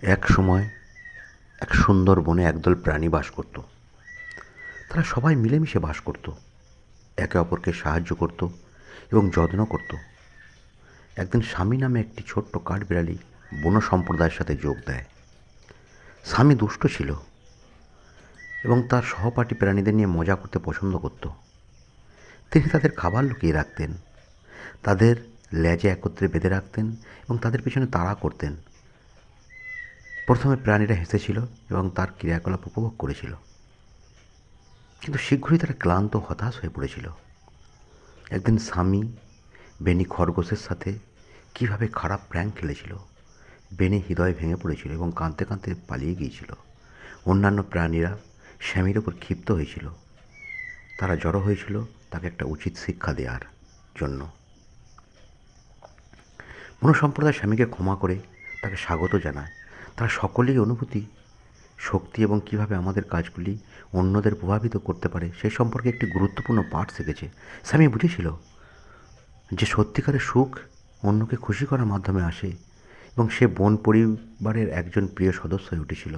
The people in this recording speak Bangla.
এক সময় এক সুন্দর বনে একদল প্রাণী বাস করত। তারা সবাই মিলেমিশে বাস করত, একে অপরকে সাহায্য করত এবং যত্ন করত। একদিন স্বামী নামে একটি ছোট্ট কাঠবিড়ালি বন সম্প্রদায়ের সাথে যোগ দেয়। স্বামী দুষ্ট ছিল এবং তার সহপাঠী প্রাণীদের নিয়ে মজা করতে পছন্দ করত। তিনি তাদের খাবার লুকিয়ে রাখতেন, তাদের লেজে একত্রে বেঁধে রাখতেন এবং তাদের পিছনে তাড়া করতেন। প্রথমে প্রাণীরা হেসেছিল এবং তার ক্রিয়াকলাপ উপভোগ করেছিল, কিন্তু শীঘ্রই তারা ক্লান্ত হতাশ হয়ে পড়েছিল। একদিন স্বামী বেনি খরগোশের সাথে কীভাবে খারাপ প্র্যাঙ্ক খেলেছিল। বেনি হৃদয় ভেঙে পড়েছিল এবং কাঁদতে কাঁদতে পালিয়ে গিয়েছিল। অন্যান্য প্রাণীরা স্বামীর ওপর ক্ষিপ্ত হয়েছিল। তারা জড়ো হয়েছিল তাকে একটা উচিত শিক্ষা দেওয়ার জন্য। বনসম্প্রদায় স্বামীকে ক্ষমা করে তাকে স্বাগত জানায়। তারা সকলেই অনুভূতি, শক্তি এবং কীভাবে আমাদের কাজগুলি অন্যদের প্রভাবিত করতে পারে সেই সম্পর্কে একটি গুরুত্বপূর্ণ পাঠ শিখেছে। স্বামী বুঝেছিল যে সত্যিকারের সুখ অন্যকে খুশি করার মাধ্যমে আসে এবং সে বন পরিবারের একজন প্রিয় সদস্য হয়ে উঠেছিল।